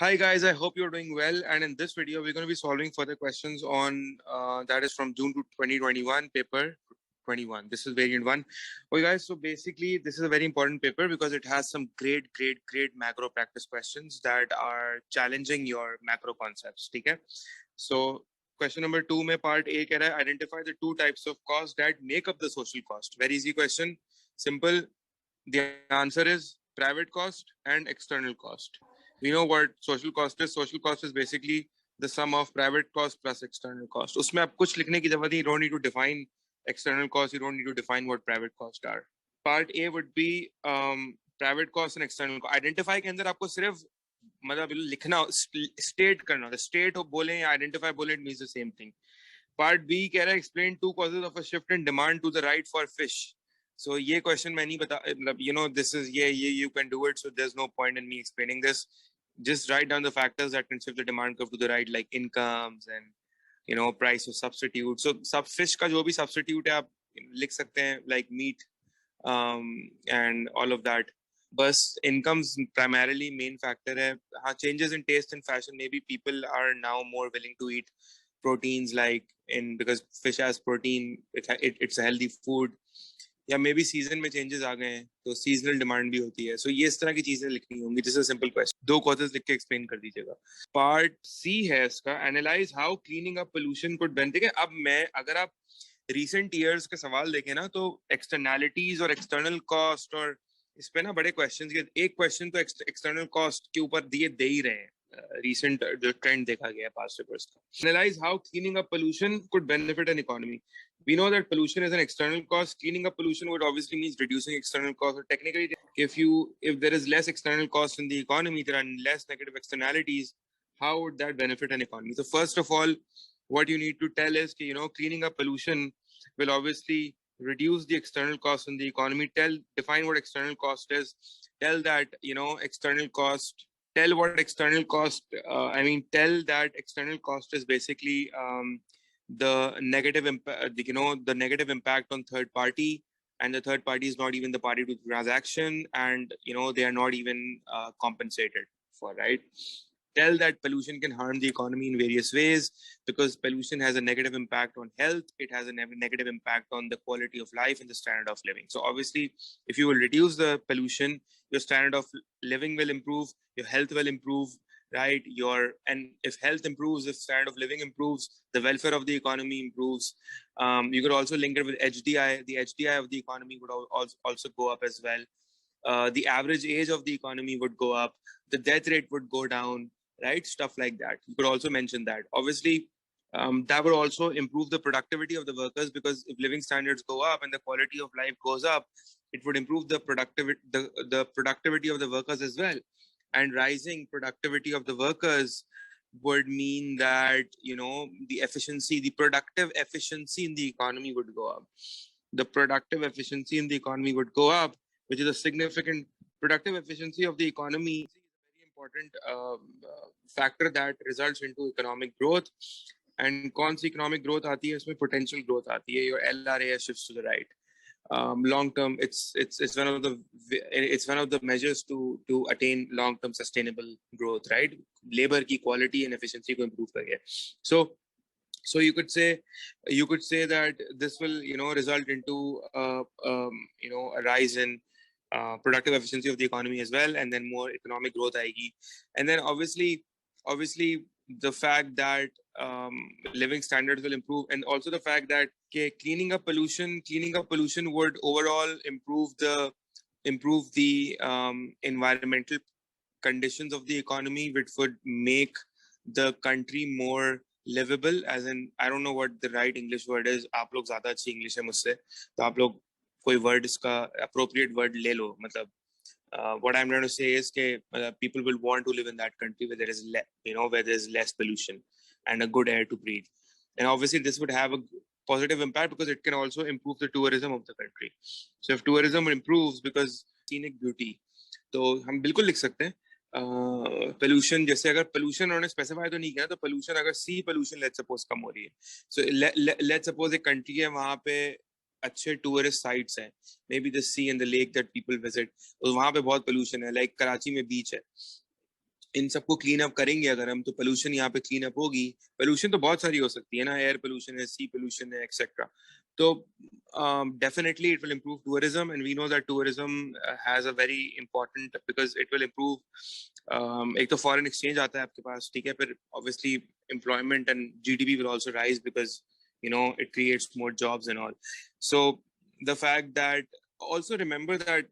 Hi guys, I hope you're doing well. And in this video, we're going to be solving further questions on that is from June 2021, paper 21. This is variant 1. Okay guys, so basically this is a very important paper because it has some great macro practice questions that are challenging your macro concepts. Okay? So question number 2 में part A कह रहा है identify the two types of cost that make up the social cost. Very easy question. Simple. The answer is private cost and external cost. We know what social cost is. Social cost is basically the sum of private cost plus external cost. उसमें आप कुछ लिखने की जरूरत नहीं. You don't need to define external cost. You don't need to define what private costs are. Part A would be private cost and external cost. Identify के अंदर आपको सिर्फ मतलब लिखना state करना. The state हो बोले या identify बोले, it means the same thing. Part B कह रहा है explain two causes of a shift in demand to the right for fish. So ये question मैं नहीं बता, this is you can do it. So there's no point in me explaining this. Just write down the factors that can shift the demand curve to the right, like incomes and price of substitute. So fish का जो भी substitute है आप लिख सकते हैं, like meat and all of that. Bus incomes primarily main factor है. हाँ, changes in taste and fashion. Maybe people are now more willing to eat proteins because fish has protein. It's a healthy food. या may be season में changes आ गए हैं तो seasonal demand भी होती है. सो ये इस तरह की चीजें लिखनी होंगी. This is simple question. 2 causes लिख के एक्सप्लेन कर दीजिएगा. पार्ट सी है इसका analyse how cleaning up pollution could benefit. अब मैं अगर आप रिसेंट ईयर्स के सवाल देखें ना तो एक्सटर्नैलिटीज और एक्सटर्नल कॉस्ट और इस पे ना बड़े क्वेश्चंस के एक क्वेश्चन तो एक्सटर्नल कॉस्ट के ऊपर दे ही रहे हैं. Recent जो ट्रेंड देखा गया है past papers का. Analyze how cleaning up pollution could benefit an economy. We know that pollution is an external cost. Cleaning up pollution would obviously mean reducing external costs. So technically, if there is less external cost in the economy, there are less negative externalities. How would that benefit an economy? So first of all, what you need to tell is cleaning up pollution will obviously reduce the external costs in the economy. Define what external cost is. Tell that external cost. Tell what external cost. Tell that external cost is basically the negative impact. The negative impact on third party, and the third party is not even the party to the transaction, and they are not even compensated for. Right. Tell that pollution can harm the economy in various ways because pollution has a negative impact on health. It has a negative impact on the quality of life and the standard of living. So obviously, if you will reduce the pollution, your standard of living will improve, your health will improve, right? And if health improves, if standard of living improves, the welfare of the economy improves. You could also link it with HDI. The HDI of the economy would also go up as well. The average age of the economy would go up. The death rate would go down. Right? Stuff like that. You could also mention that. Obviously, that would also improve the productivity of the workers because if living standards go up and the quality of life goes up, it would improve the productivity of the workers as well. And rising productivity of the workers would mean that, the productive efficiency in the economy would go up. The productive efficiency in the economy would go up, which is a significant productive efficiency of the economy. Important factor that results into economic growth. And कौन सी economic growth आती है इसमें potential growth आती है. Your LRA shifts to the right. Long term, it's one of the measures to attain long term sustainable growth. Right. Labor की quality and efficiency को improve करके. So you could say that this will result into a rise in productive efficiency of the economy as well, and then more economic growth aayegi. And then obviously the fact that living standards will improve, and also the fact that cleaning up pollution would overall improve the environmental conditions of the economy, which would make the country more livable. As in, I don't know what the right English word is. आप लोग ज़्यादा अच्छी English है मुझसे, तो आप लोग कोई word इसका appropriate word ले लो. मतलब what I'm trying to say is that people will want to live in that country where there is where there is less pollution and a good air to breathe. And obviously this would have a positive impact because it can also improve the tourism of the country. So if tourism improves because scenic beauty, तो हम बिल्कुल लिख सकते हैं pollution. जैसे अगर pollution उन्होंने specify तो नहीं किया, तो pollution अगर sea pollution let's suppose कम हो रही है. So let's suppose एक country है वहाँ पे अच्छे टूरिस्ट साइट्स हैं, maybe the sea and the lake that people visit, तो वहाँ पे बहुत पोल्यूशन है. लाइक कराची में बीच है, इन सबको क्लीन अप करेंगे अगर हम, तो पोल्यूशन यहाँ पे क्लीन अप होगी। पोल्यूशन तो बहुत सारी हो सकती है ना, एयर पोल्यूशन है, सी पोल्यूशन है, एक्सेट्रा। तो definitely it will improve tourism, and we know that tourism has a very important, because it will improve एक तो foreign exchange आता है आपके पास, ठीक है, फिर obviously employment and GDP will also rise because it creates more jobs and all. So the fact that, also remember that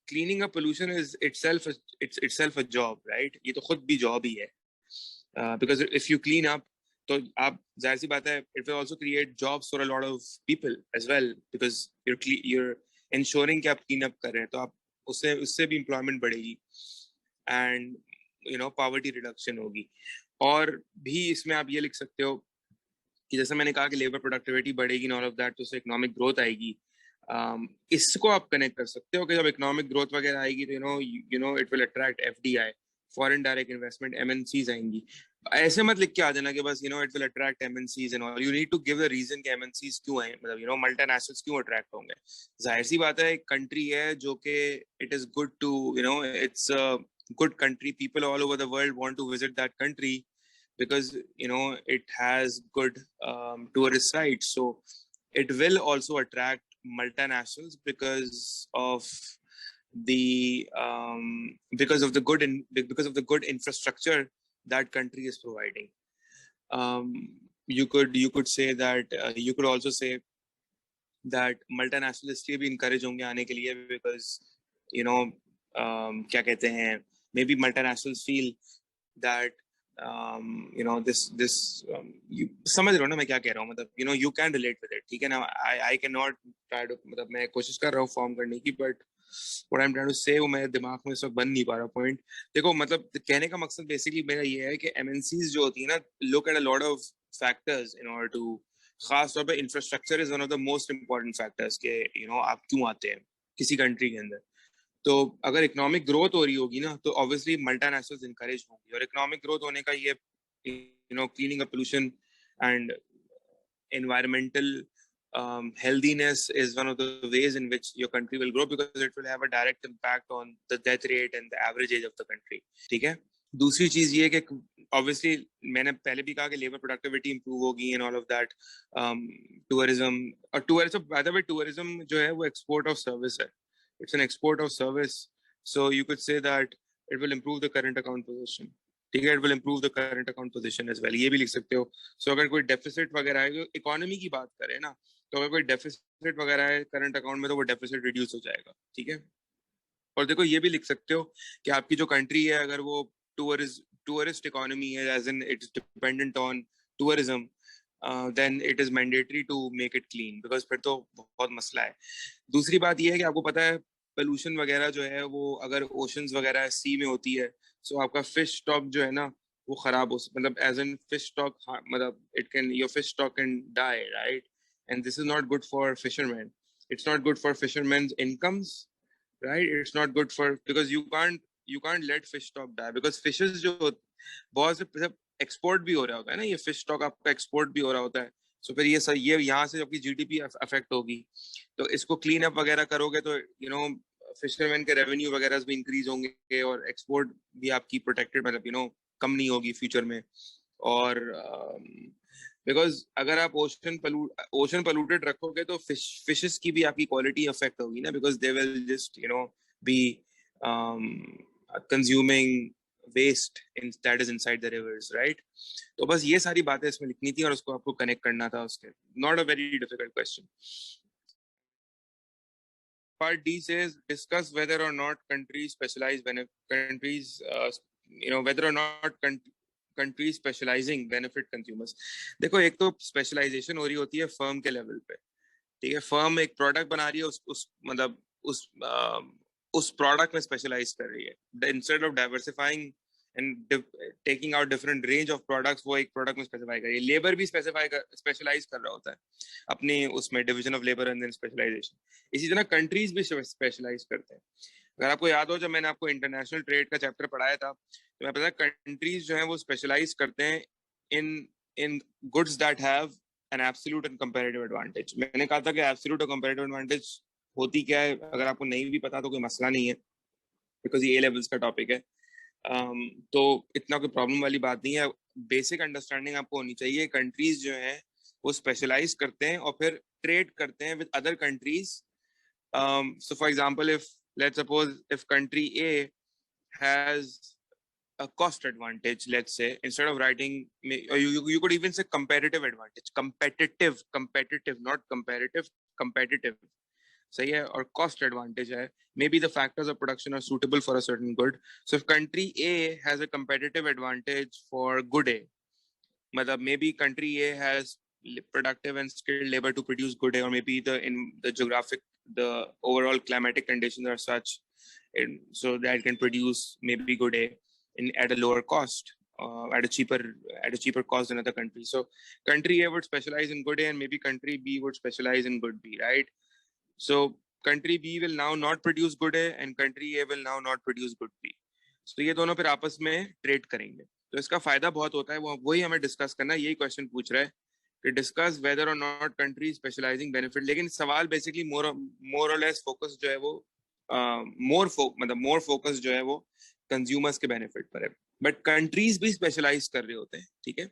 cleaning up pollution is itself a job, right? ये तो खुद भी job ही है, because if you clean up, तो आप जाहिर सी बात है, it will also create jobs for a lot of people as well, because you're ensuring कि आप clean up कर रहे हैं, तो आप उससे भी employment बढ़ेगी, and poverty reduction होगी। और भी इसमें आप ये लिख सकते हो कि जैसे मैंने कहा कि लेबर प्रोडक्टिविटी बढ़ेगी, ऑल ऑफ दैट, तो उससे इकोनॉमिक ग्रोथ आएगी। इसको आप कनेक्ट कर सकते हो कि जब इकोनॉमिक ग्रोथ वगैरह आएगी तो it will attract FDI, foreign direct investment, MNCs आएंगी। ऐसे मत लिख के आ जाना कि बस it will attract MNCs and all. You need to give the reason कि एमएनसीज क्यों आए, मतलब मल्टीनेशनल्स क्यों अट्रैक्ट होंगे। जाहिर सी बात है, एक कंट्री है जो कि it is good to it's good country, people all over the world want to visit that country because it has good tourist sites, so it will also attract multinationals because of the good infrastructure that country is providing. You could say that you could also say that multinationals इसलिए भी encourage होंगे आने के लिए because क्या कहते हैं, maybe multinationals feel that you समझ रहे हो ना मैं क्या कह रहा हूँ, मतलब you can relate with it, ठीक है ना। I cannot try to, मतलब मैं कोशिश कर रहा हूँ फॉर्म करने की, but what I'm trying to say वो मेरे दिमाग में इस वक्त बन नहीं पा रहा पॉइंट। देखो, मतलब कहने का मकसद बेसिकली मेरा ये है कि MNCs जो होती है ना, look at a lot of factors in order to, खास तौर पे infrastructure is one of the most important factors के आप क्यों आते हैं किसी कंट्री के अंदर। तो अगर इकोनॉमिक ग्रोथ हो रही होगी ना, तो ऑब्वियसली मल्टीनेशनल्स इनकरेज होंगी, और इकोनॉमिक ग्रोथ होने का ये cleaning up pollution and environmental healthiness is one of the ways in which your country will grow, because it will have a direct impact on the death rate and the average age of the country, ठीक है। दूसरी चीज ये कि obviously मैंने पहले भी कहा कि लेबर प्रोडक्टिविटी इंप्रूव होगी and all of that, tourism, और tourism by the way tourism जो है वो एक्सपोर्ट ऑफ सर्विस है, it's an export of service, so you could say that it will improve the current account position, ठीक है, it will improve the current account position as well, ये भी लिख सकते हो। so अगर कोई डेफिसिट वगैरह है, इकोनॉमी की बात करें ना, तो अगर कोई डेफिसिट वगैरह है करंट अकाउंट में, तो वो डेफिसिट रिड्यूस हो जाएगा, ठीक है। और देखो ये भी लिख सकते हो कि आपकी जो कंट्री है, अगर वो टूरिस्ट इकोनॉमी है, as in it's dependent on tourism, then it is mandatory to make it clean, because फिर तो बहुत मसला है। दूसरी बात ये है कि आपको पता है पोल्यूशन वगैरह जो है वो अगर ओशंस वगैरह सी में होती है, सो आपका फिश स्टॉक जो है ना वो खराब हो, मतलब एज इन फिश स्टॉक, मतलब your fish stock can die, right, and this is not good for fisherman, it's not good for fisherman's incomes, right? It's not good for, because you can't let fish stock die, because fishes जो बहुत से export भी हो रहा होता है ना, ये फिश स्टॉक आपका एक्सपोर्ट भी हो रहा होता है, तो फिर ये यहाँ से आपकी जीडीपी अफेक्ट होगी। तो इसको क्लीन अप वगैरह करोगे तो फिशरमैन के रेवेन्यू वगैरह भी इंक्रीज होंगे, और एक्सपोर्ट भी आपकी प्रोटेक्टेड, मतलब कम नहीं होगी फ्यूचर में। और बिकॉज अगर आप ओशन पोल्यूटेड रखोगे तो फिशेस की भी आपकी क्वालिटी अफेक्ट होगी ना, because they will just be consuming waste in that is inside the rivers, right. तो बस ये सारी बातें इसमें लिखनी थी और उसको आपको कनेक्ट करना था उसके। Not a very difficult question. Part D says discuss whether or not countries whether or not countries specializing benefit consumers। देखो, एक तो स्पेशलाइजेशन हो रही होती है फर्म के लेवल पे, ठीक है। फर्म एक प्रोडक्ट बना रही है, मतलब उस प्रोडक्ट में स्पेशलाइज कर रही है, instead of diversifying and taking out different range of products, वो एक प्रोडक्ट में स्पेसिफाई कर रही है। लेबर भी स्पेशलाइज कर रहा होता है अपने उसमें, division of labour and then specialisation. इसी तरह कंट्रीज भी स्पेशलाइज करते हैं। अगर आपको याद हो, जब मैंने आपको इंटरनेशनल ट्रेड का चैप्टर पढ़ाया था, तो मैं पता कंट्रीज जो है वो स्पेशलाइज करते हैं in goods that have an absolute and comparative advantage. मैंने कहा था कि एब्सोल्यूट और कंपैरेटिव एडवांटेज होती क्या है, अगर आपको नहीं भी पता तो कोई मसला नहीं है, बिकॉज ये A levels का टॉपिक है। तो इतना कोई प्रॉब्लम वाली बात नहीं है. बेसिक अंडरस्टैंडिंग आपको होनी चाहिए. कंट्रीज जो हैं वो स्पेशलाइज करते हैं और फिर ट्रेड करते हैं with other countries. So for example, if let's suppose if country A has a cost advantage, let's say, instead of writing, you could even say competitive advantage. Competitive, not comparative, competitive. सही है. और cost advantage है. Maybe the factors of production are suitable for a certain good. So if country A has a competitive advantage for good A, मतलब maybe country A has productive and skilled labor to produce good A, or maybe the overall climatic conditions are such, so that it can produce maybe good A at a lower cost, at a cheaper cost than other countries. So country A would specialize in good A, and maybe country B would specialize in good B, right? So country B will now not produce good A, and country A will now not produce good B. So ये दोनों फिर आपस में trade करेंगे. तो इसका फायदा बहुत होता है. वो वही हमें डिस्कस करना है. यही क्वेश्चन पूछ रहा है कि डिस्कस वेदर और नॉट कंट्री स्पेशलाइजिंग बेनिफिट. लेकिन सवाल बेसिकली मोर और लेस फोकस जो है वो मोर फोकस जो है वो कंज्यूमर्स के बेनिफिट पर है. बट कंट्रीज भी स्पेशलाइज कर रहे होते हैं. ठीक है.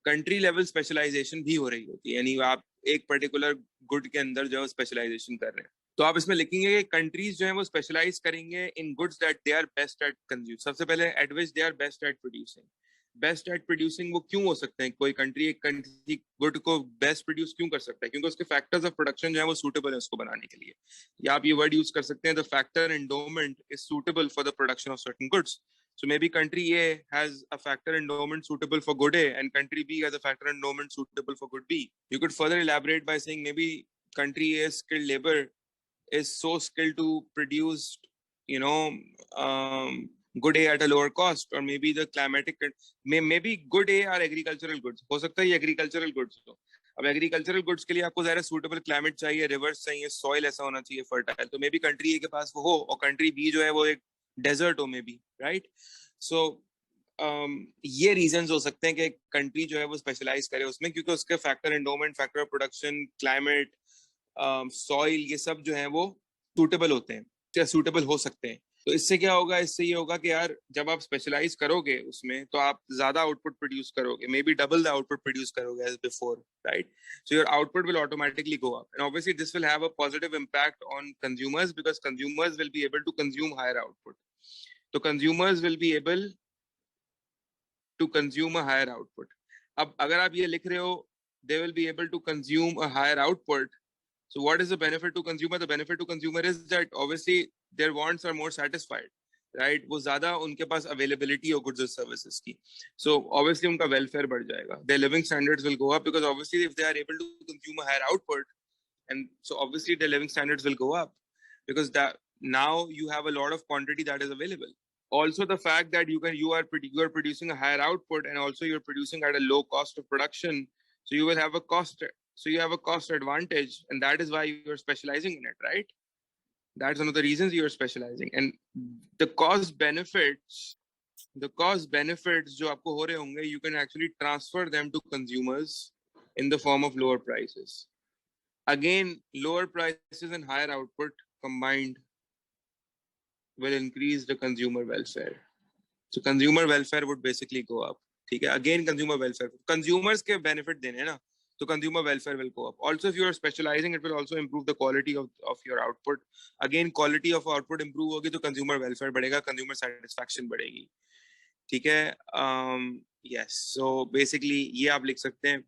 कंट्री लेवल स्पेशलाइजेशन भी हो रही होती है. यानी आप एक पर्टिकुलर गुड के अंदर जो है स्पेशलाइजेशन कर रहे हैं. तो आप इसमें लिखेंगे कि कंट्रीज जो है वो स्पेशलाइज करेंगे in goods that they are best at consume. सबसे पहले at which they are best at producing. Best at producing वो क्यों हो सकते हैं? कोई कंट्री एक कंट्री गुड को बेस्ट प्रोड्यूस क्यों कर सकता है? क्योंकि उसके फैक्टर्स ऑफ प्रोडक्शन जो है वो सूटेबल है उसको बनाने के लिए. या आप ये वर्ड यूज कर सकते हैं, the factor endowment is suitable for the production of certain goods. So maybe country A has a factor endowment suitable for good A, and country B has a factor endowment suitable for good B. You could further elaborate by saying maybe country A's skilled labor is so skilled to produce, good A at a lower cost, or maybe the climatic, maybe good A are agricultural goods. हो सकता है ये agricultural goods हो. अब agricultural goods के लिए आपको ज़्यादा suitable climate चाहिए, rivers चाहिए, soil ऐसा होना चाहिए fertile. तो maybe country A के पास वो हो, और country B जो है वो एक desert हो maybe, right? So ये reasons हो सकते हैं कि country जो है वो specialize करे उसमें, क्योंकि उसके factor endowment, factor of production, climate, soil, ये सब जो है वो suitable होते हैं, क्या suitable हो सकते हैं. तो इससे क्या होगा? इससे ये होगा कि यार जब आप स्पेशलाइज करोगे उसमें तो आप ज्यादा आउटपुट प्रोड्यूस करोगे, maybe double the output produce करोगे as before, right? So your output will automatically go up, and obviously this will have a positive impact on consumers, because consumers will be able to consume higher output. तो consumers will be able to consume a higher output. अब अगर आप ये लिख रहे हो they will be able to consume a higher output, so what is the benefit to consumer? The benefit to consumer is that obviously their wants are more satisfied, right? वो ज़्यादा उनके पास availability of goods or services की. So obviously उनका welfare बढ़ जाएगा. Their living standards will go up, because obviously if they are able to consume a higher output, and so obviously their living standards will go up, because that now you have a lot of quantity that is available. Also the fact that you are producing a higher output, and also you're producing at a low cost of production, so you will have a cost. So you have a cost advantage, and that is why you're specializing in it, right? That's one of the reasons you're specializing. And the cost benefits जो आपको हो रहे होंगे, you can actually transfer them to consumers in the form of lower prices. Again, lower prices and higher output combined will increase the consumer welfare. So consumer welfare would basically go up. ठीक है? Again, consumer welfare. Consumers के benefit देने हैं ना, so consumer welfare will go up. Also, if you are specializing, it will also improve the quality of your output. Again, quality of output improve होगी तो consumer welfare बढ़ेगा, consumer satisfaction बढ़ेगी. ठीक है? Yes. So basically ये आप लिख सकते हैं.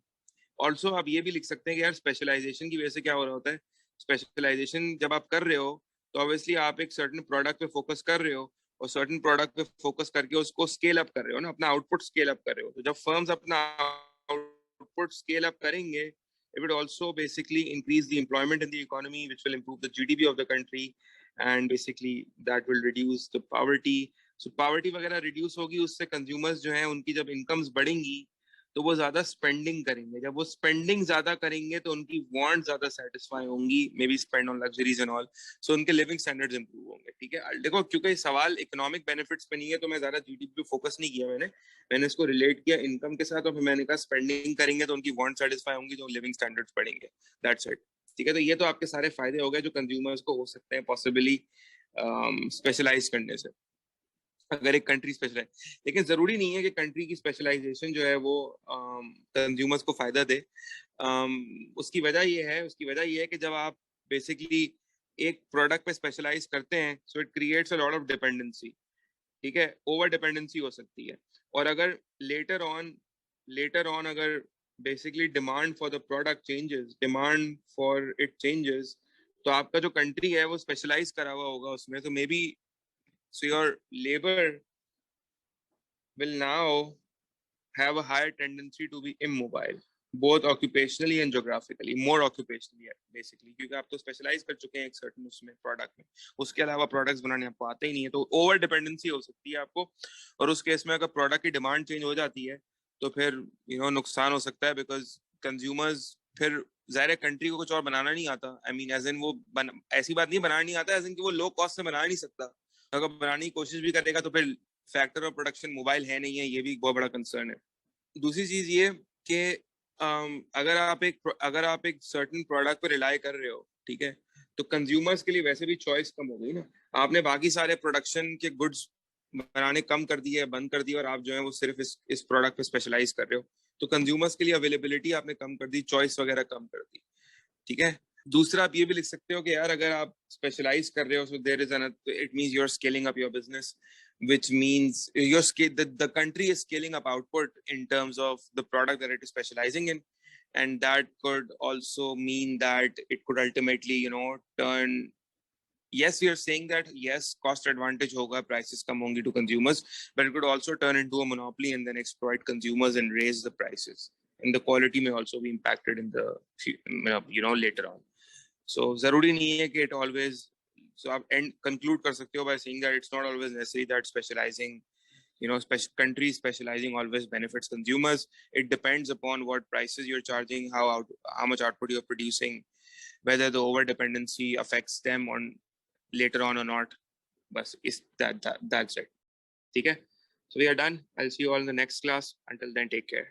Also आप ये भी लिख सकते हैं कि यार specialization की वजह से क्या हो रहा होता है. Specialization जब आप कर रहे हो तो obviously आप एक certain product पे focus कर रहे हो, और certain product पे focus करके उसको scale up कर रहे हो ना, अपना output scale up कर रहे हो. तो जब firms अपना output scale up करेंगे, it would also basically increase the employment in the economy, which will improve the GDP of the country, and basically that will reduce the poverty. So poverty वगैरह reduce होगी, उससे consumers जो हैं उनकी जब incomes बढ़ेंगी तो वो ज्यादा स्पेंडिंग करेंगे. जब वो स्पेंडिंग ज्यादा करेंगे तो उनकी वांट ज्यादा सेटिस्फाई होंगी, maybe spend on luxuries and all, so उनके लिविंग स्टैंडर्ड्स इंप्रूव होंगे. ठीक है? देखो, क्योंकि सवाल इकोनॉमिक बेनिफिट्स पे नहीं है तो मैं ज्यादा जीडीपी पे फोकस नहीं किया. मैंने इसको रिलेट किया इनकम के साथ, और फिर मैंने कहा स्पेंडिंग करेंगे तो उनकी वांट सेटिस्फाई होंगी, तो लिविंग स्टैंडर्ड्स बढ़ेंगे. That's it. ठीक है? तो ये तो आपके सारे फायदे हो गए जो कंज्यूमर्स को हो सकते हैं पॉसिबली स्पेशलाइज करने से. अगर एक कंट्री स्पेशलाइज, लेकिन जरूरी नहीं है कि कंट्री की स्पेशलाइजेशन जो है वो कंज्यूमर्स को फायदा दे। उसकी वजह ये है कि जब आप बेसिकली एक प्रोडक्ट पे स्पेशलाइज करते हैं, so it creates a lot of dependency. ठीक है, ओवर डिपेंडेंसी हो सकती है। और अगर लेटर ऑन अगर basically demand for the product changes, demand for it changes, तो आपका जो कंट्री है वो स्पेशलाइज करा हुआ होगा उसमें, तो may be so your labor will now have a higher tendency to be immobile, both occupationally and geographically, more occupationally basically, क्योंकि आप तो स्पेशलाइज कर चुके हैं एक सर्टेन उसमें प्रोडक्ट में, उसके अलावा प्रोडक्ट्स बनाने आपको आते ही नहीं है, तो ओवर डिपेंडेंसी हो सकती है आपको। और उस केस में अगर प्रोडक्ट की डिमांड चेंज हो जाती है तो फिर नुकसान हो सकता है, बिकॉज कंज्यूमर्स फिर ज़ाहिर कंट्री को कुछ और बनाना नहीं आता। आई मीन एज इन वो ऐसी बात नहीं बनाना नहीं आता, एज इन कि वो लो कॉस्ट से बना नहीं सकता। अगर बनाने की कोशिश भी करेगा तो फिर फैक्टर ऑफ प्रोडक्शन मोबाइल है नहीं है, ये भी एक बहुत बड़ा कंसर्न है। दूसरी चीज ये कि अगर आप एक सर्टेन प्रोडक्ट पर रिलाई कर रहे हो, ठीक है, तो कंज्यूमर्स के लिए वैसे भी चॉइस कम हो गई ना। आपने बाकी सारे प्रोडक्शन के गुड्स बनाने कम कर दिए, बंद कर दिए, और आप जो है वो सिर्फ इस प्रोडक्ट पे स्पेशलाइज कर रहे हो, तो कंज्यूमर्स के लिए अवेलेबिलिटी आपने कम कर दी, चॉइस वगैरह कम कर दी। ठीक है। दूसरा आप ये भी लिख सकते हो कि यार अगर आप स्पेशलाइज कर रहे हो, so there is it means you are scaling up your business, which means the country is scaling up output in terms of the product that it is specializing in, and that could also mean that it could ultimately turn, yes, we are saying that yes, cost advantage hoga, prices kam hongi to consumers, but it could also turn into a monopoly and then exploit consumers and raise the prices, and the quality may also be impacted in the later on. So zaruri nahi hai कि it always, so आप end conclude कर सकते हो by saying that it's not always necessary that specializing, country specializing always benefits consumers. It depends upon what prices you're charging, how much output you're producing, whether the over dependency affects them on later on or not. Bas is that's it. ठीक है? So we are done. I'll see you all in the next class. Until then, take care.